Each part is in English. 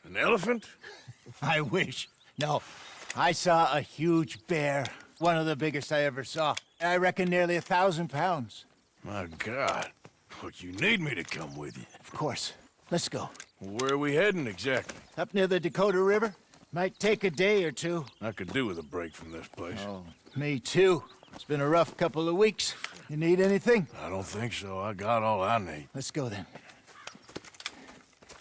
An elephant? I wish. No, I saw a huge bear. One of the biggest I ever saw. I reckon nearly 1,000 pounds. My God. Look, you need me to come with you. Of course. Let's go. Where are we heading exactly? Up near the Dakota River. Might take a day or two. I could do with a break from this place. Oh, me too. It's been a rough couple of weeks. You need anything? I don't think so. I got all I need. Let's go then.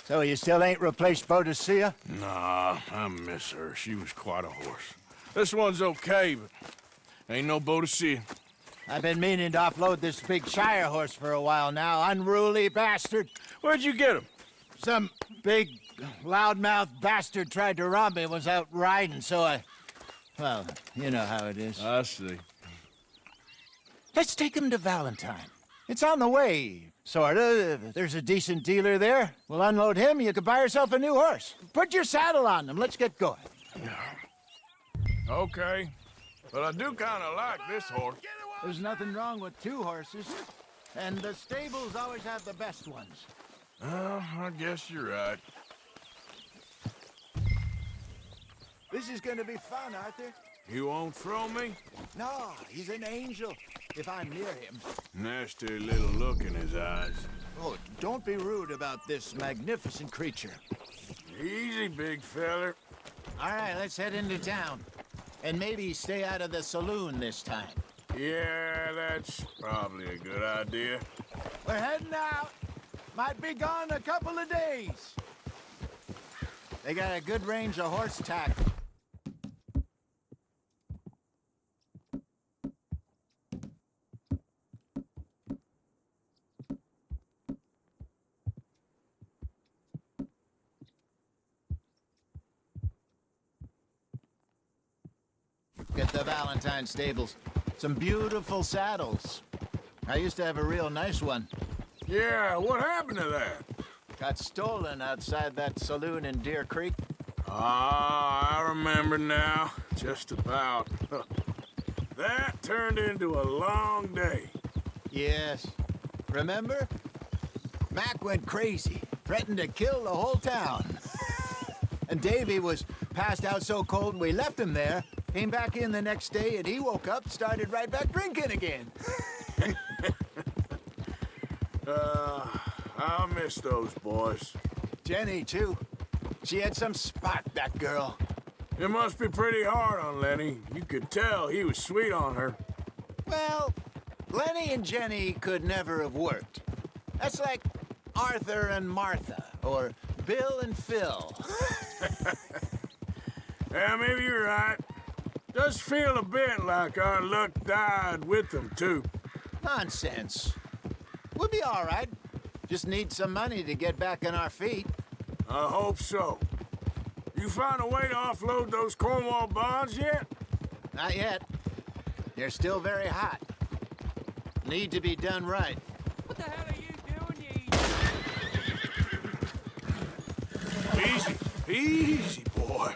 So you still ain't replaced Boadicea? Nah, I miss her. She was quite a horse. This one's okay, but ain't no Boadicea. I've been meaning to offload this big Shire horse for a while now. Unruly bastard. Where'd you get him? Some big, loudmouth bastard tried to rob me and was out riding, so I... Well, you know how it is. I see. Let's take him to Valentine. It's on the way, sorta. There's a decent dealer there. We'll unload him, you could buy yourself a new horse. Put your saddle on him, let's get going. Okay, but I do kind of like this horse. There's nothing wrong with two horses, and the stables always have the best ones. I guess you're right. This is gonna be fun, Arthur. You won't throw me? No, he's an angel, if I'm near him. Nasty little look in his eyes. Oh, don't be rude about this magnificent creature. Easy, big feller. All right, let's head into town. And maybe stay out of the saloon this time. Yeah, that's probably a good idea. We're heading out. Might be gone a couple of days. They got a good range of horse tack. Get the Valentine stables. Some beautiful saddles. I used to have a real nice one. Yeah, what happened to that? Got stolen outside that saloon in Deer Creek. Ah, I remember now. Just about. That turned into a long day. Yes. Remember? Mac went crazy, threatened to kill the whole town. And Davy was passed out so cold we left him there. Came back in the next day and he woke up, started right back drinking again. I miss those boys. Jenny, too. She had some spot, that girl. It must be pretty hard on Lenny. You could tell he was sweet on her. Well, Lenny and Jenny could never have worked. That's like Arthur and Martha, or Bill and Phil. Yeah, maybe you're right. Does feel a bit like our luck died with them, too. Nonsense. We'll be all right. Just need some money to get back on our feet. I hope so. You find a way to offload those Cornwall bonds yet? Not yet. They're still very hot. Need to be done right. What the hell are you doing, you... Easy, easy, boy.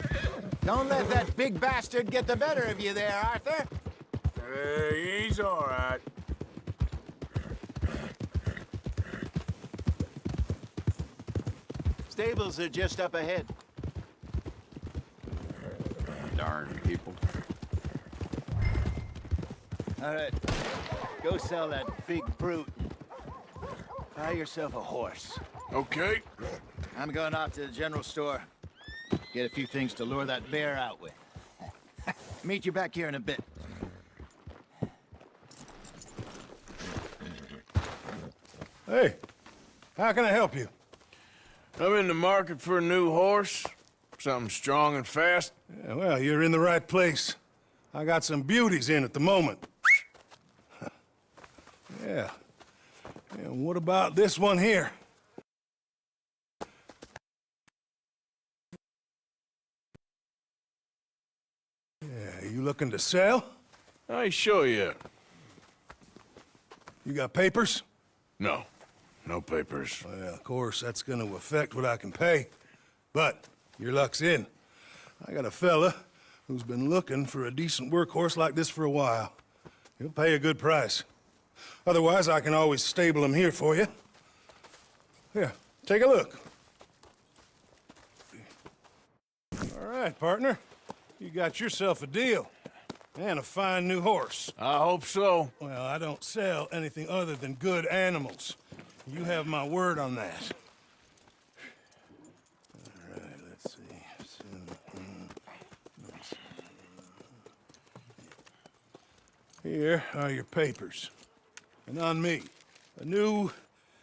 Don't let that big bastard get the better of you there, Arthur. He's all right. Stables are just up ahead. Darn people. All right, go sell that big brute. Buy yourself a horse. Okay. I'm going off to the general store. Get a few things to lure that bear out with. Meet you back here in a bit. Hey, how can I help you? I'm in the market for a new horse. Something strong and fast. Yeah, well, you're in the right place. I got some beauties in at the moment. Yeah. And what about this one here? Yeah, you looking to sell? I ain't sure yet. You got papers? No. No papers. Well, of course, that's gonna affect what I can pay. But your luck's in. I got a fella who's been looking for a decent workhorse like this for a while. He'll pay a good price. Otherwise, I can always stable him here for you. Here, take a look. All right, partner. You got yourself a deal. And a fine new horse. I hope so. Well, I don't sell anything other than good animals. You have my word on that. All right, let's see. Here are your papers. And on me, a new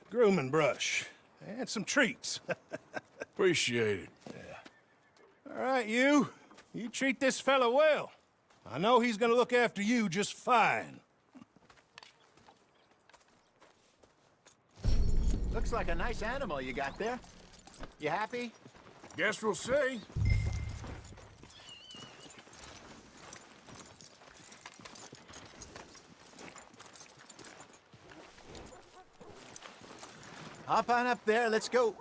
grooming brush and some treats. Appreciate it. All right, you treat this fella well. I know he's gonna look after you just fine. Looks like a nice animal you got there. You happy? Guess we'll see. Hop on up there, let's go.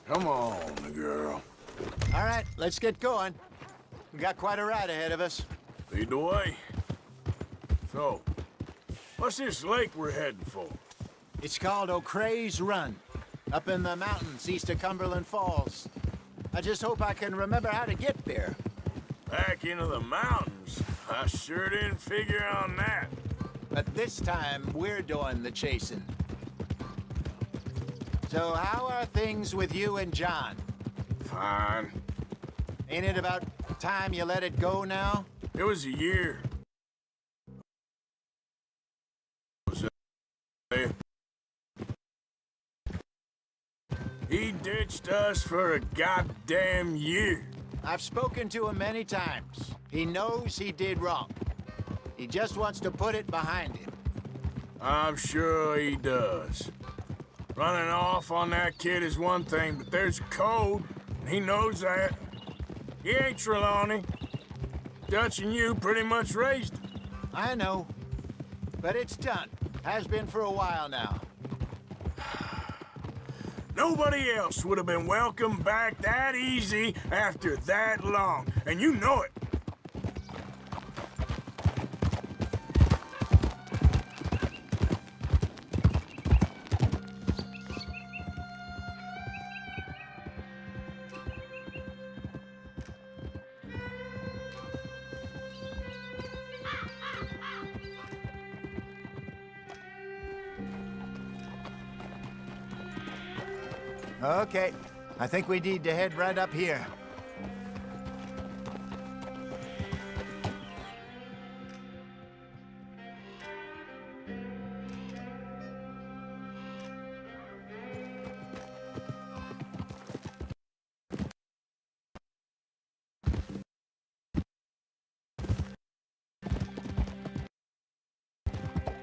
Come on, girl. All right, let's get going. We got quite a ride ahead of us. Lead the way. So, what's this lake we're heading for? It's called O'Creagh's Run, up in the mountains east of Cumberland Falls. I just hope I can remember how to get there. Back into the mountains? I sure didn't figure on that. But this time, we're doing the chasing. So how are things with you and John? Fine. Ain't it about time you let it go now? It was a year. He ditched us for a goddamn year. I've spoken to him many times. He knows he did wrong. He just wants to put it behind him. I'm sure he does. Running off on that kid is one thing, but there's code, and he knows that. He ain't Trelawney. Dutch and you pretty much raised him. I know. But it's done. Has been for a while now. Nobody else would have been welcomed back that easy after that long, and you know it. Okay. I think we need to head right up here.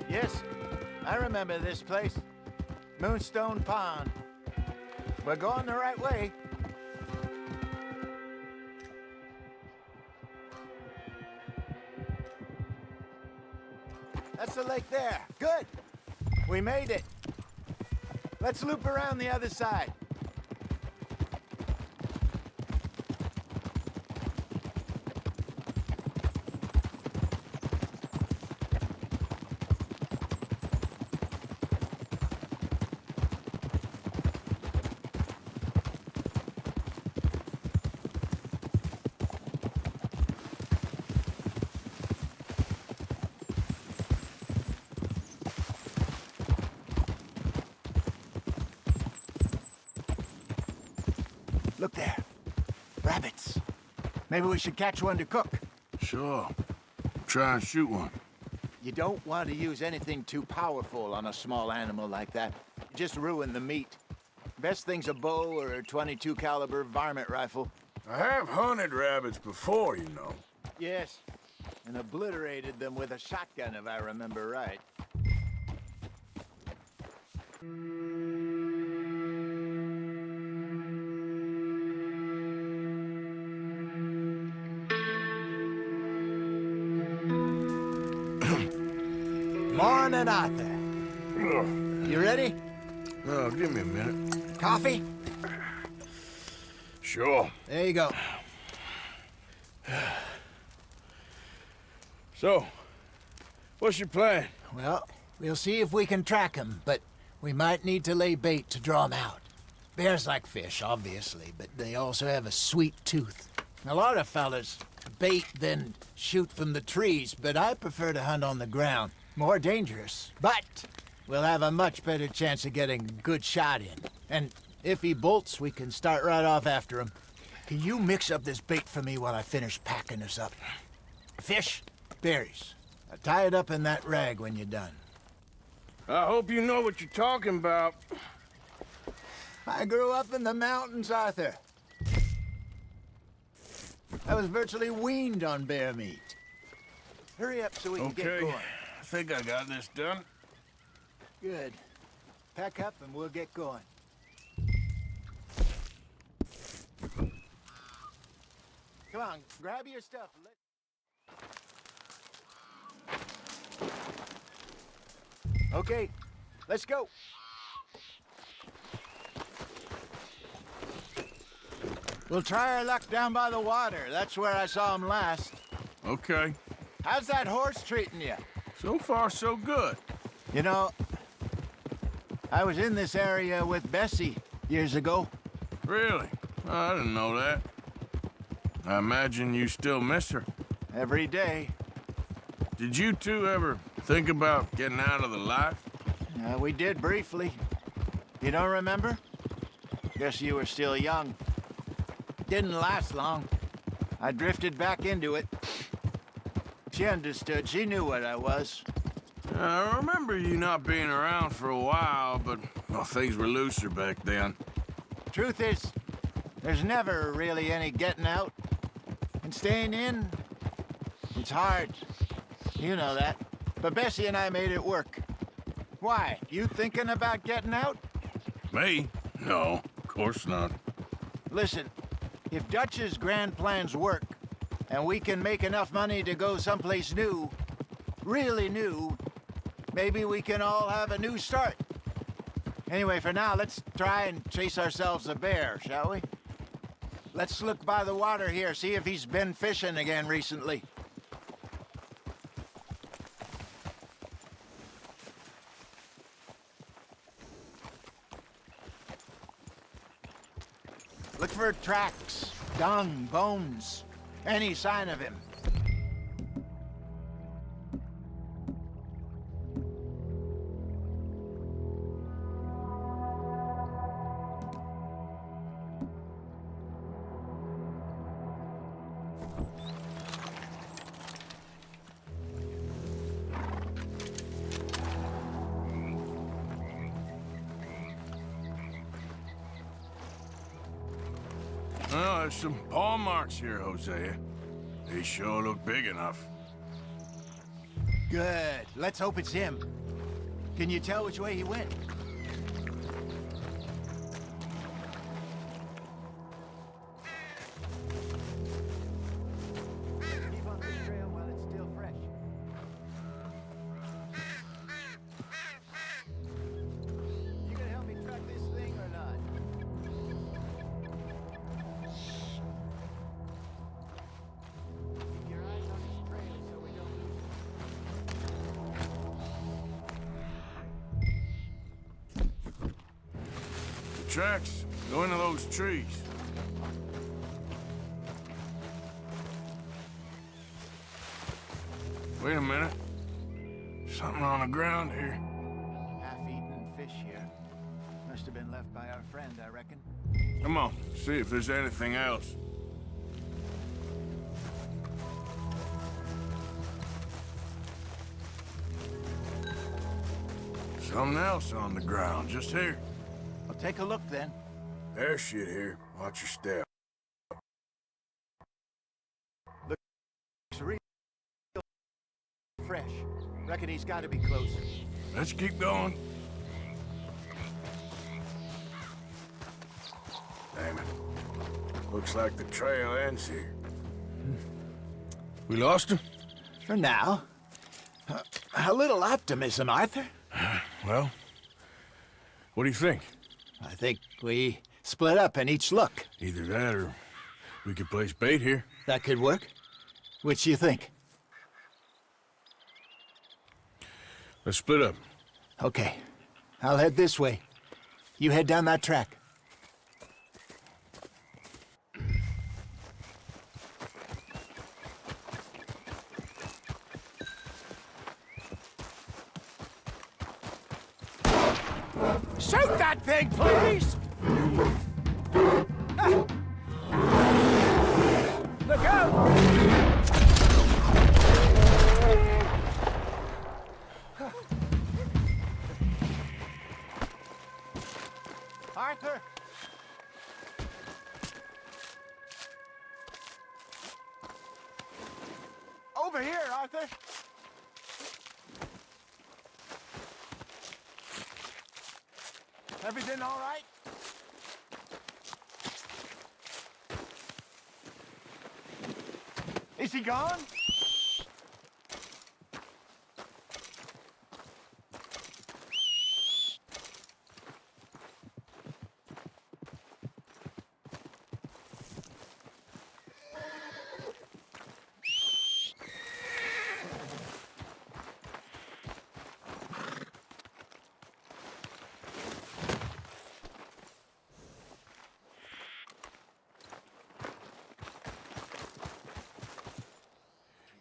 Yes, I remember this place. Moonstone Pond. We're going the right way. That's the lake there. Good. We made it. Let's loop around the other side. Look there. Rabbits. Maybe we should catch one to cook. Sure. Try and shoot one. You don't want to use anything too powerful on a small animal like that. You just ruin the meat. Best thing's a bow or a .22 caliber varmint rifle. I have hunted rabbits before, you know. Yes, and obliterated them with a shotgun, if I remember right. Morning, Arthur. You ready? Oh, give me a minute. Coffee? Sure. There you go. So, what's your plan? Well, We'll see if we can track him, but we might need to lay bait to draw him out. Bears like fish, obviously, but they also have a sweet tooth. A lot of fellas bait then shoot from the trees, but I prefer to hunt on the ground. More dangerous, but we'll have a much better chance of getting a good shot in. And if he bolts, we can start right off after him. Can you mix up this bait for me while I finish packing this up? Fish, berries. Tie it up in that rag when you're done. I hope you know what you're talking about. I grew up in the mountains, Arthur. I was virtually weaned on bear meat. Hurry up so we can get going. I think I got this done. Good. Pack up and we'll get going. Come on, grab your stuff. Okay, let's go. We'll try our luck down by the water. That's where I saw him last. Okay. How's that horse treating you? So far, so good. You know, I was in this area with Bessie years ago. Really? Oh, I didn't know that. I imagine you still miss her. Every day. Did you two ever think about getting out of the life? We did briefly. You don't remember? Guess you were still young. Didn't last long. I drifted back into it. She understood. She knew what I was. I remember you not being around for a while, but well, things were looser back then. Truth is, there's never really any getting out. And staying in, it's hard. You know that. But Bessie and I made it work. Why? You thinking about getting out? Me? No, of course not. Listen, if Dutch's grand plans work, and we can make enough money to go someplace new, really new, maybe we can all have a new start. Anyway, for now, let's try and chase ourselves a bear, shall we? Let's look by the water here, see if he's been fishing again recently. Look for tracks, dung, bones, any sign of him. Well, there's some paw marks here, Hosea. They sure look big enough. Good. Let's hope it's him. Can you tell which way he went? Keep on this trail while it's still fresh. You gonna help me track this thing or not? Keep your eyes on this trail so we don't lose it. The tracks go into those trees. Wait a minute. Something on the ground here. Half-eaten fish here. Must have been left by our friend, I reckon. Come on, see if there's anything else. Something else on the ground, just here. I'll take a look then. There's shit here. Watch your step. It's real fresh. Reckon he's got to be close. Let's keep going. Damn it. Looks like the trail ends here. We lost him? For now. A little optimism, Arthur. Well, what do you think? I think we split up and each look. Either that or we could place bait here. That could work. Which you think? Let's split up. Okay. I'll head this way. You head down that track. Shoot that thing, please! Ah. Look out! Arthur! Over here, Arthur! Everything all right? Is he gone?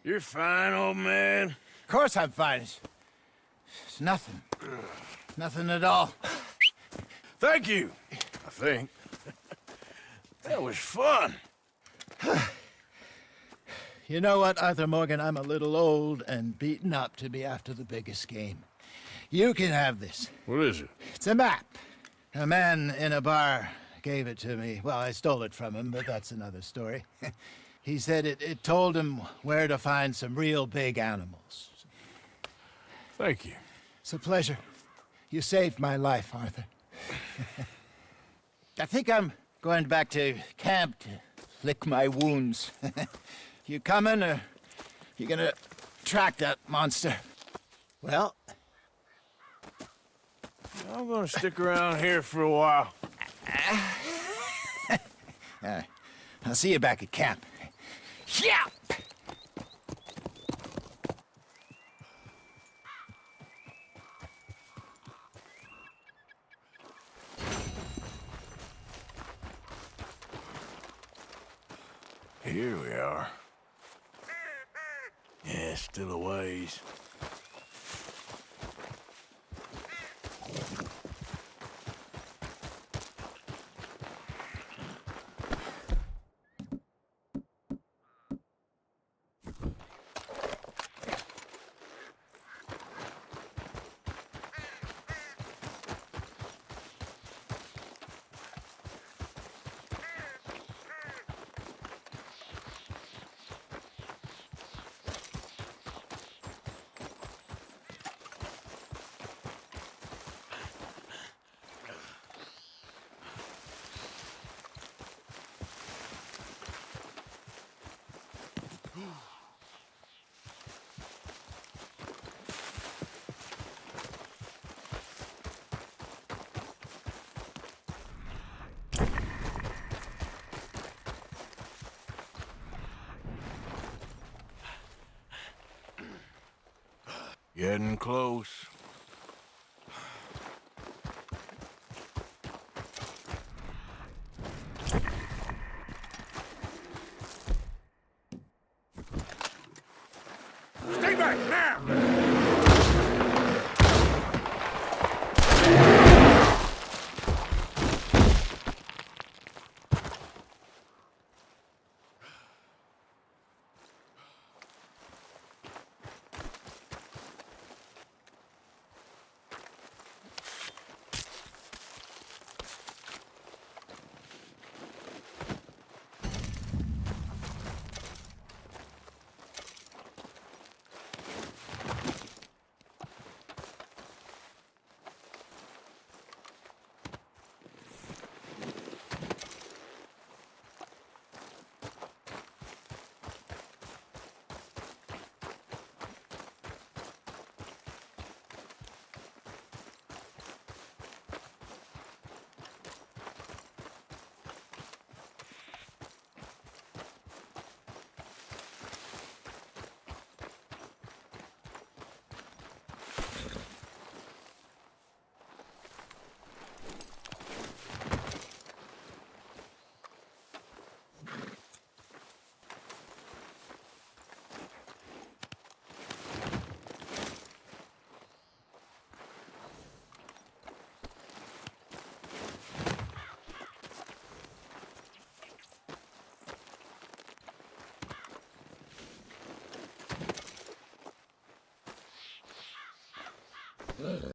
You're fine, old man. Of course I'm fine. It's nothing. Nothing at all. Thank you, I think. That was fun. You know what, Arthur Morgan? I'm a little old and beaten up to be after the biggest game. You can have this. What is it? It's a map. A man in a bar gave it to me. Well, I stole it from him, but that's another story. He said it told him where to find some real big animals. Thank you. It's a pleasure. You saved my life, Arthur. I think I'm going back to camp to lick my wounds. You coming, or you gonna track that monster? Well, I'm gonna stick around here for a while. I'll see you back at camp. Yeah! Here we are. Yeah, still a ways. Getting close.